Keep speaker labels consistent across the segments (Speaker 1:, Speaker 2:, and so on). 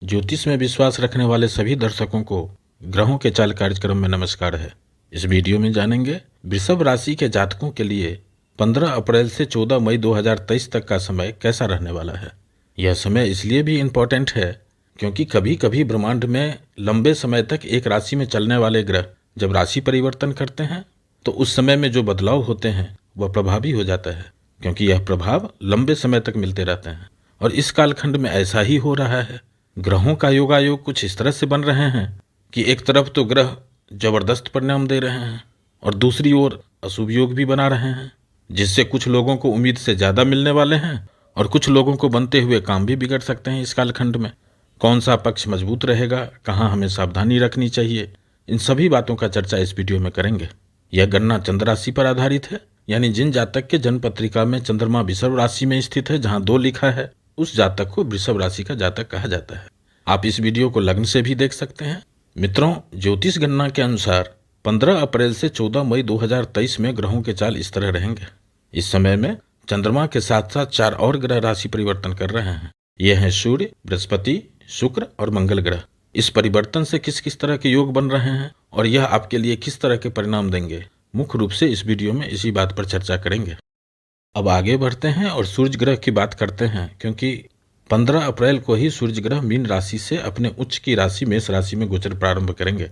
Speaker 1: ज्योतिष में विश्वास रखने वाले सभी दर्शकों को ग्रहों के चाल कार्यक्रम में नमस्कार है। इस वीडियो में जानेंगे वृषभ राशि के जातकों के लिए 15 अप्रैल से 14 मई 2023 तक का समय कैसा रहने वाला है। यह समय इसलिए भी इम्पोर्टेंट है क्योंकि कभी कभी ब्रह्मांड में लंबे समय तक एक राशि में चलने वाले ग्रह जब राशि परिवर्तन करते हैं तो उस समय में जो बदलाव होते हैं वह प्रभावी हो जाता है, क्योंकि यह प्रभाव लंबे समय तक मिलते रहते हैं। और इस कालखंड में ऐसा ही हो रहा है। ग्रहों का योगायोग कुछ इस तरह से बन रहे हैं कि एक तरफ तो ग्रह जबरदस्त परिणाम दे रहे हैं और दूसरी ओर अशुभ योग भी बना रहे हैं, जिससे कुछ लोगों को उम्मीद से ज़्यादा मिलने वाले हैं और कुछ लोगों को बनते हुए काम भी बिगड़ सकते हैं। इस कालखंड में कौन सा पक्ष मजबूत रहेगा, कहाँ हमें सावधानी रखनी चाहिए, इन सभी बातों का चर्चा इस वीडियो में करेंगे। यह गणना चंद्र राशि पर आधारित है, यानी जिन जातक के जन्म पत्रिका में चंद्रमा वृषभ राशि में स्थित है, जहां 2 लिखा है, उस जातक को वृषभ राशि का जातक कहा जाता है। आप इस वीडियो को लग्न से भी देख सकते हैं। मित्रों, ज्योतिष गणना के अनुसार 15 अप्रैल से 14 मई 2023 में ग्रहों के चाल इस तरह रहेंगे। इस समय में चंद्रमा के साथ साथ 4 और ग्रह राशि परिवर्तन कर रहे हैं। ये हैं सूर्य, बृहस्पति, शुक्र और मंगल ग्रह। इस परिवर्तन से किस किस तरह के योग बन रहे हैं और यह आपके लिए किस तरह के परिणाम देंगे, मुख्य रूप से इस वीडियो में इसी बात पर चर्चा करेंगे। अब आगे बढ़ते हैं और सूर्य ग्रह की बात करते हैं, क्योंकि 15 अप्रैल को ही सूर्य ग्रह मीन राशि से अपने उच्च की राशि मेष राशि में गोचर प्रारंभ करेंगे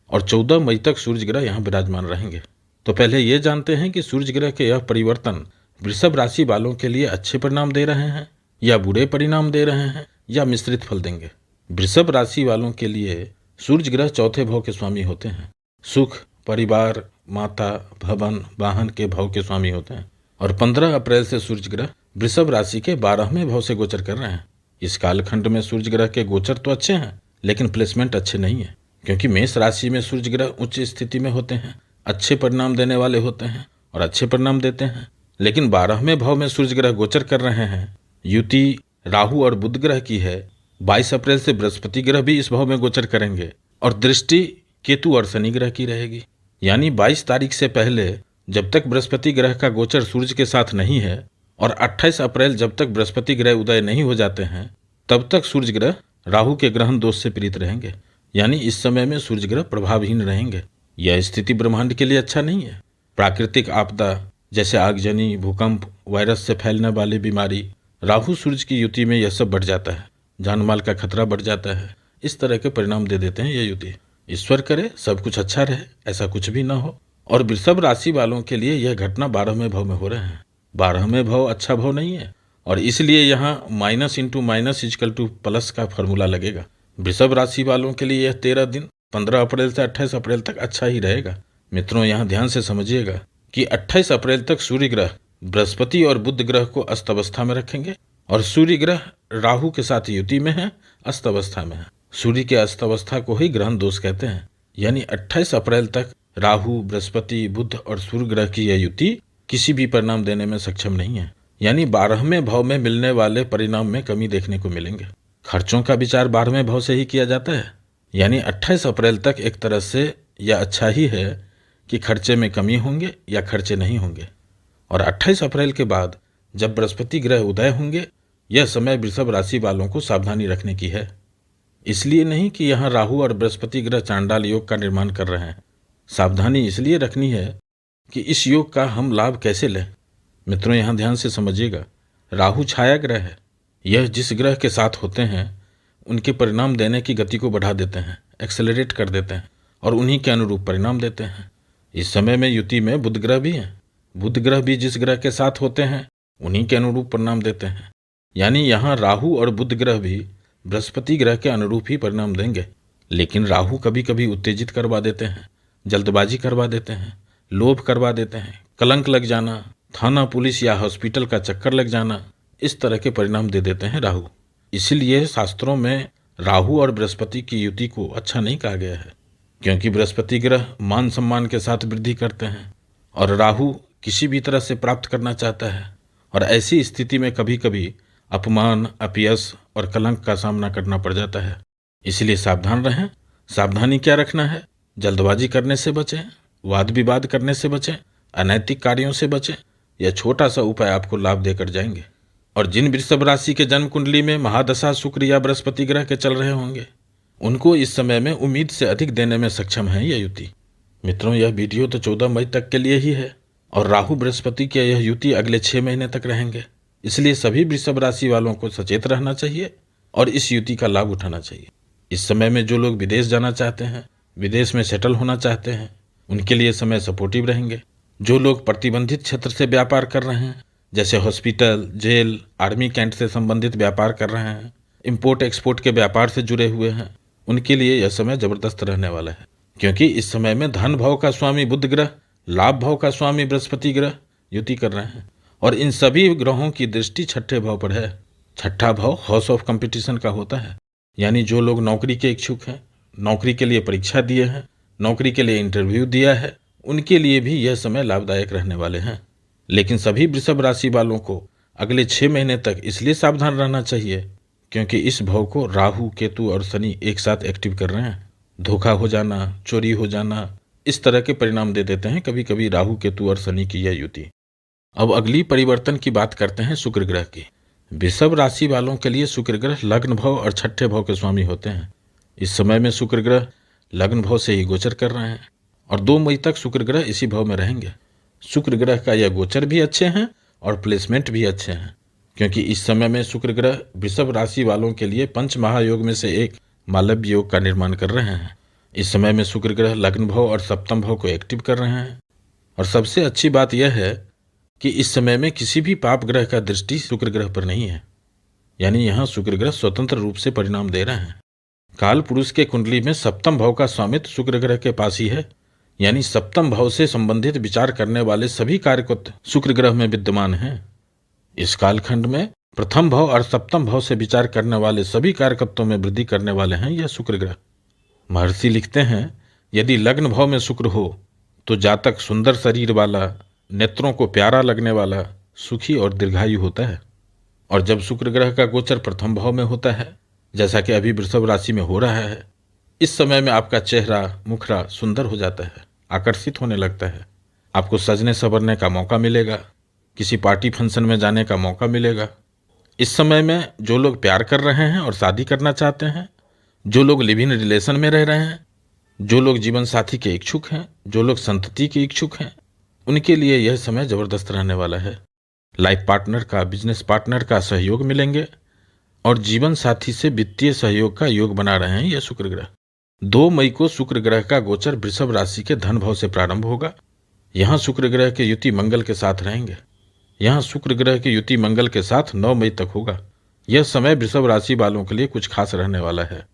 Speaker 1: और 14 मई तक सूर्य ग्रह यहाँ विराजमान रहेंगे। तो पहले ये जानते हैं कि सूर्य ग्रह के यह परिवर्तन वृषभ राशि वालों के लिए अच्छे परिणाम दे रहे हैं या बुरे परिणाम दे रहे हैं या मिश्रित फल देंगे। वृषभ राशि वालों के लिए सूर्य ग्रह चौथे भाव के स्वामी होते हैं। सुख, परिवार, माता, भवन, वाहन के भाव के स्वामी होते हैं और 15 अप्रैल से सूर्य ग्रह वृषभ राशि के 12वें भाव से गोचर कर रहे हैं। इस कालखंड में सूर्य ग्रह के गोचर तो अच्छे हैं, लेकिन प्लेसमेंट अच्छे नहीं है, क्योंकि मेष राशि में सूर्य ग्रह उच्च स्थिति में होते हैं, अच्छे परिणाम देने वाले होते हैं और अच्छे परिणाम देते हैं। लेकिन 12वें भाव में सूर्य ग्रह गोचर कर रहे हैं। युति राहु और बुध ग्रह की है। 22 अप्रैल से बृहस्पति ग्रह भी इस भाव में गोचर करेंगे और दृष्टि केतु और शनि ग्रह की रहेगी। यानी 22 तारीख से पहले जब तक बृहस्पति ग्रह का गोचर सूर्य के साथ नहीं है और 28 अप्रैल जब तक बृहस्पति ग्रह उदय नहीं हो जाते हैं, तब तक सूर्य ग्रह राहु के ग्रहण दोष से पीड़ित रहेंगे। यानी इस समय में सूर्य ग्रह प्रभावहीन रहेंगे। यह स्थिति ब्रह्मांड के लिए अच्छा नहीं है। प्राकृतिक आपदा जैसे आगजनी, भूकंप, वायरस से फैलने वाली बीमारी, राहु सूर्य की युति में यह सब बढ़ जाता है। जान माल का खतरा बढ़ जाता है। इस तरह के परिणाम दे देते हैं ये युति। ईश्वर करे सब कुछ अच्छा रहे, ऐसा कुछ भी ना हो। और वृषभ राशि वालों के लिए यह घटना 12वें भाव में हो रहे हैं। 12वें भाव अच्छा भाव नहीं है और इसलिए यहाँ minus into minus is equal to plus का फॉर्मूला लगेगा। वृषभ राशि वालों के लिए यह 13 दिन 15 अप्रैल से 28 अप्रैल तक अच्छा ही रहेगा। मित्रों, यहाँ ध्यान से समझिएगा कि 28 अप्रैल तक सूर्य ग्रह बृहस्पति और बुध ग्रह को अस्त अवस्था में रखेंगे और सूर्य ग्रह राहु के साथ युति में है, अस्त अवस्था में है। सूर्य के अस्त अवस्था को ही ग्रहण दोष कहते हैं। यानी 28 अप्रैल तक राहु, बृहस्पति, बुध और सूर्य ग्रह की यह युति किसी भी परिणाम देने में सक्षम नहीं है। यानी 12वें भाव में मिलने वाले परिणाम में कमी देखने को मिलेंगे। खर्चों का विचार 12वें भाव से ही किया जाता है। यानी 28 अप्रैल तक एक तरह से यह अच्छा ही है कि खर्चे में कमी होंगे या खर्चे नहीं होंगे। और 28 अप्रैल के बाद जब बृहस्पति ग्रह उदय होंगे, यह समय वृषभ राशि वालों को सावधानी रखने की है। इसलिए नहीं कि यहाँ राहु और बृहस्पति ग्रह चांडाल योग का निर्माण कर रहे हैं। सावधानी इसलिए रखनी है कि इस योग का हम लाभ कैसे लें। मित्रों, यहाँ ध्यान से समझिएगा, राहु छाया ग्रह है। यह जिस ग्रह के साथ होते हैं उनके परिणाम देने की गति को बढ़ा देते हैं, एक्सेलरेट कर देते हैं और उन्हीं के अनुरूप परिणाम देते हैं। इस समय में युति में बुध ग्रह भी हैं। बुध ग्रह भी जिस ग्रह के साथ होते हैं उन्हीं के अनुरूप परिणाम देते हैं। यानी यहाँ राहु और बुध ग्रह भी बृहस्पति ग्रह के अनुरूप ही परिणाम देंगे। लेकिन राहु कभी कभी उत्तेजित करवा देते हैं, जल्दबाजी करवा देते हैं, लोभ करवा देते हैं, कलंक लग जाना, थाना पुलिस या हॉस्पिटल का चक्कर लग जाना, इस तरह के परिणाम दे देते हैं राहु। इसलिए शास्त्रों में राहु और बृहस्पति की युति को अच्छा नहीं कहा गया है, क्योंकि बृहस्पति ग्रह मान सम्मान के साथ वृद्धि करते हैं और राहु किसी भी तरह से प्राप्त करना चाहता है और ऐसी स्थिति में कभी कभी अपमान, अपयश और कलंक का सामना करना पड़ जाता है। इसलिए सावधान रहें। सावधानी क्या रखना है? जल्दबाजी करने से बचें, वाद विवाद करने से बचें, अनैतिक कार्यों से बचें। यह छोटा सा उपाय आपको लाभ देकर जाएंगे। और जिन वृषभ राशि के जन्म कुंडली में महादशा शुक्र या बृहस्पति ग्रह के चल रहे होंगे उनको इस समय में उम्मीद से अधिक देने में सक्षम है यह युति। मित्रों, यह वीडियो तो 14 मई तक के लिए ही है और राहु बृहस्पति के यह युति अगले 6 महीने तक रहेंगे। इसलिए सभी वृषभ राशि वालों को सचेत रहना चाहिए और इस युति का लाभ उठाना चाहिए। इस समय में जो लोग विदेश जाना चाहते हैं, विदेश में सेटल होना चाहते हैं, उनके लिए समय सपोर्टिव रहेंगे। जो लोग प्रतिबंधित क्षेत्र से व्यापार कर रहे हैं, जैसे हॉस्पिटल, जेल, आर्मी कैंट से संबंधित व्यापार कर रहे हैं, इंपोर्ट एक्सपोर्ट के व्यापार से जुड़े हुए हैं, उनके लिए यह समय जबरदस्त रहने वाला है। क्योंकि इस समय में धन भाव का स्वामी बुध ग्रह, लाभ भाव का स्वामी बृहस्पति ग्रह युति कर रहे हैं और इन सभी ग्रहों की दृष्टि छठे भाव पर है। छठा भाव हाउस ऑफ कंपटीशन का होता है, यानी जो लोग नौकरी के इच्छुक हैं, नौकरी के लिए परीक्षा दिए हैं, नौकरी के लिए इंटरव्यू दिया है, उनके लिए भी यह समय लाभदायक रहने वाले हैं। लेकिन सभी वृषभ राशि वालों को अगले 6 महीने तक इसलिए सावधान रहना चाहिए क्योंकि इस भाव को राहु, केतु और शनि एक साथ एक्टिव कर रहे हैं। धोखा हो जाना, चोरी हो जाना, इस तरह के परिणाम दे देते हैं कभी कभी राहु, केतु और शनि की यह युति। अब अगली परिवर्तन की बात करते हैं शुक्र ग्रह की। वृषभ राशि वालों के लिए शुक्र ग्रह लग्न भाव और छठे भाव के स्वामी होते हैं। इस समय में शुक्र ग्रह लग्न भाव से ही गोचर कर रहे हैं और 2 मई तक शुक्र ग्रह इसी भाव में रहेंगे। शुक्र ग्रह का यह गोचर भी अच्छे हैं और प्लेसमेंट भी अच्छे हैं क्योंकि इस समय में शुक्र ग्रह वृषभ राशि वालों के लिए पंच महायोग में से एक मालव्य योग का निर्माण कर रहे हैं। इस समय में शुक्र ग्रह लग्न भाव और सप्तम भाव को एक्टिव कर रहे हैं और सबसे अच्छी बात यह है कि इस समय में किसी भी पाप ग्रह का दृष्टि शुक्र ग्रह पर नहीं है, यानी यहाँ शुक्र ग्रह स्वतंत्र रूप से परिणाम दे रहे हैं। काल पुरुष के कुंडली में सप्तम भाव का स्वामित्व शुक्र ग्रह के पास ही है, यानी सप्तम भाव से संबंधित विचार करने वाले सभी कार्यकर्ता शुक्र ग्रह में विद्यमान हैं। इस कालखंड में प्रथम भाव और सप्तम भाव से विचार करने वाले सभी कार्यकर्ताओं में वृद्धि करने वाले हैं यह शुक्र ग्रह। महर्षि लिखते हैं, यदि लग्न भाव में शुक्र हो तो जातक सुंदर शरीर वाला, नेत्रों को प्यारा लगने वाला, सुखी और दीर्घायु होता है। और जब शुक्र ग्रह का गोचर प्रथम भाव में होता है, जैसा कि अभी वृषभ राशि में हो रहा है, इस समय में आपका चेहरा, मुखरा सुंदर हो जाता है, आकर्षित होने लगता है। आपको सजने संवरने का मौका मिलेगा, किसी पार्टी फंक्शन में जाने का मौका मिलेगा। इस समय में जो लोग प्यार कर रहे हैं और शादी करना चाहते हैं, जो लोग लिव इन रिलेशन में रह रहे हैं, जो लोग जीवन साथी के इच्छुक हैं, जो लोग संतति के इच्छुक हैं, उनके लिए यह समय जबरदस्त रहने वाला है। लाइफ पार्टनर का, बिजनेस पार्टनर का सहयोग मिलेंगे और जीवन साथी से वित्तीय सहयोग का योग बना रहे हैं यह शुक्र ग्रह। 2 मई को शुक्र ग्रह का गोचर वृषभ राशि के धन भाव से प्रारंभ होगा। यहाँ शुक्र ग्रह के युति मंगल के साथ रहेंगे। यहाँ शुक्र ग्रह की युति मंगल के साथ 9 मई तक होगा। यह समय वृषभ राशि वालों के लिए कुछ खास रहने वाला है।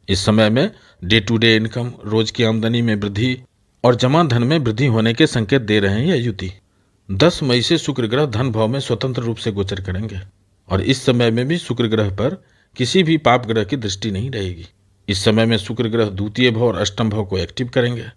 Speaker 1: इस समय में डे टू डे इनकम, रोज की आमदनी में वृद्धि और जमा धन में वृद्धि होने के संकेत दे रहे हैं यह युति। 10 मई से शुक्र ग्रह धन भाव में स्वतंत्र रूप से गोचर करेंगे और इस समय में भी शुक्र ग्रह पर किसी भी पाप ग्रह की दृष्टि नहीं रहेगी। इस समय में शुक्र ग्रह द्वितीय भाव और अष्टम भाव को एक्टिव करेंगे।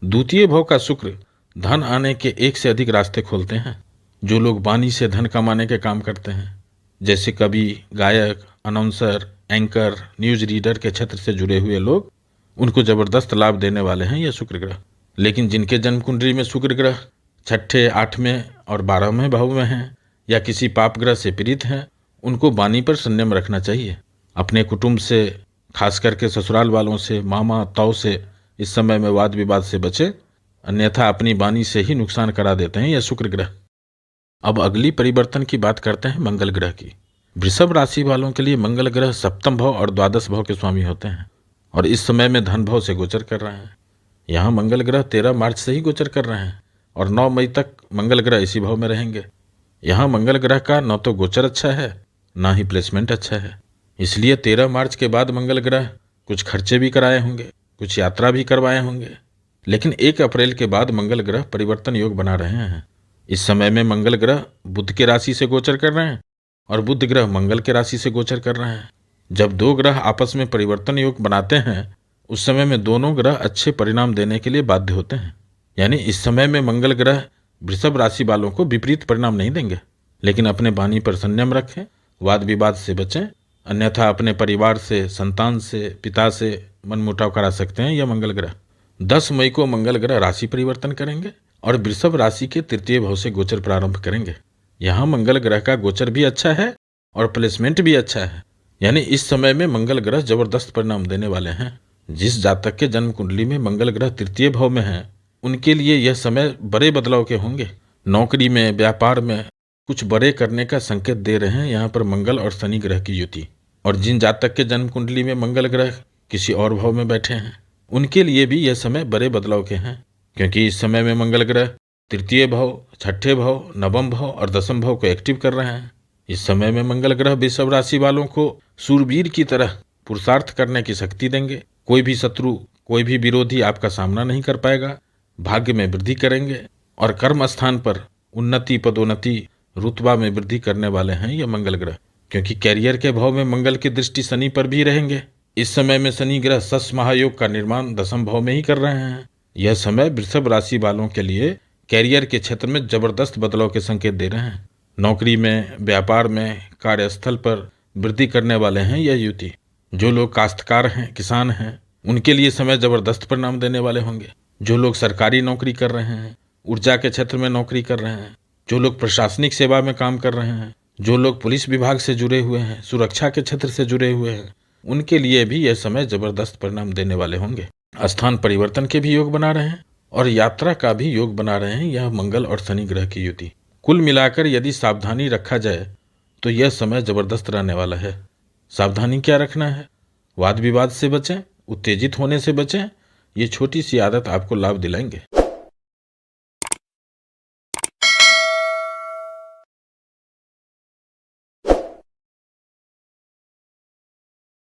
Speaker 1: द्वितीय भाव का शुक्र धन आने के एक से अधिक रास्ते खोलते हैं। जो लोग वाणी से धन कमाने के काम करते हैं, जैसे कवि, गायक, अनाउंसर, एंकर, न्यूज रीडर के क्षेत्र से जुड़े हुए लोग, उनको जबरदस्त लाभ देने वाले हैं यह शुक्र ग्रह। लेकिन जिनके जन्म कुंडली में शुक्र ग्रह छठे, 8वें और 12वें भाव में हैं या किसी पाप ग्रह से पीड़ित हैं, उनको वाणी पर संयम रखना चाहिए। अपने कुटुंब से, खास करके ससुराल वालों से, मामा ताऊ से इस समय में वाद विवाद से बचें, अन्यथा अपनी वाणी से ही नुकसान करा देते हैं यह शुक्र ग्रह। अब अगली परिवर्तन की बात करते हैं मंगल ग्रह की। वृषभ राशि वालों के लिए मंगल ग्रह सप्तम भाव और द्वादश भाव के स्वामी होते हैं और इस समय में धन भाव से गोचर कर रहे हैं। यहाँ मंगल ग्रह 13 मार्च से ही गोचर कर रहे हैं और 9 मई तक मंगल ग्रह इसी भाव में रहेंगे। यहाँ मंगल ग्रह का न तो गोचर अच्छा है, ना ही प्लेसमेंट अच्छा है। इसलिए 13 मार्च के बाद मंगल ग्रह कुछ खर्चे भी कराए होंगे, कुछ यात्रा भी करवाए होंगे। लेकिन 1 अप्रैल के बाद मंगल ग्रह परिवर्तन योग बना रहे हैं। इस समय में मंगल ग्रह बुध के राशि से गोचर कर रहे हैं और बुध ग्रह मंगल के राशि से गोचर कर रहे हैं। जब 2 ग्रह आपस में परिवर्तन योग बनाते हैं, उस समय में दोनों ग्रह अच्छे परिणाम देने के लिए बाध्य होते हैं। यानी इस समय में मंगल ग्रह वृषभ राशि वालों को विपरीत परिणाम नहीं देंगे, लेकिन अपने वाणी पर संयम रखें, वाद विवाद से बचें, अन्यथा अपने परिवार से, संतान से, पिता से मनमुटाव करा सकते हैं यह मंगल ग्रह। 10 मई को मंगल ग्रह राशि परिवर्तन करेंगे और वृषभ राशि के तृतीय भाव से गोचर प्रारंभ करेंगे। यहाँ मंगल ग्रह का गोचर भी अच्छा है और प्लेसमेंट भी अच्छा है। यानी इस समय में मंगल ग्रह जबरदस्त परिणाम देने वाले हैं। जिस जातक के जन्म कुंडली में मंगल ग्रह तृतीय भाव में है, उनके लिए यह समय बड़े बदलाव के होंगे। नौकरी में, व्यापार में कुछ बड़े करने का संकेत दे रहे हैं यहाँ पर मंगल और शनि ग्रह की युति। और जिन जातक के जन्म कुंडली में मंगल ग्रह किसी और भाव में बैठे हैं, उनके लिए भी यह समय बड़े बदलाव के हैं, क्योंकि इस समय में मंगल ग्रह तृतीय भाव, छठे भाव, नवम भाव और दसम भाव को एक्टिव कर रहे हैं। इस समय में मंगल ग्रह वृषभ राशि वालों को सूरवीर की तरह पुरुषार्थ करने की शक्ति देंगे। कोई भी शत्रु, कोई भी विरोधी आपका सामना नहीं कर पाएगा। भाग्य में वृद्धि करेंगे और कर्म स्थान पर उन्नति, पदोन्नति, रुतबा में वृद्धि करने वाले हैं ये मंगल ग्रह, क्योंकि कैरियर के भाव में मंगल की दृष्टि शनि पर भी रहेंगे। इस समय में शनि ग्रह सस महायोग का निर्माण दसम भाव में ही कर रहे हैं। यह समय वृषभ राशि वालों के लिए कैरियर के क्षेत्र में जबरदस्त बदलाव के संकेत दे रहे हैं। नौकरी में, व्यापार में, कार्यस्थल पर वृद्धि करने वाले हैं यह युति। जो लोग काश्तकार हैं, किसान हैं, उनके लिए समय जबरदस्त परिणाम देने वाले होंगे। जो लोग सरकारी नौकरी कर रहे हैं, ऊर्जा के क्षेत्र में नौकरी कर रहे हैं, जो लोग प्रशासनिक सेवा में काम कर रहे हैं, जो लोग पुलिस विभाग से जुड़े हुए हैं, सुरक्षा के क्षेत्र से जुड़े हुए हैं, उनके लिए भी यह समय जबरदस्त परिणाम देने वाले होंगे। स्थान परिवर्तन के भी योग बना रहे हैं और यात्रा का भी योग बना रहे हैं यह मंगल और शनि ग्रह की युति। कुल मिलाकर यदि सावधानी रखा जाए तो यह समय जबरदस्त रहने वाला है। सावधानी क्या रखना है? वाद विवाद से बचें, उत्तेजित होने से बचें। ये छोटी सी आदत आपको लाभ दिलाएंगे।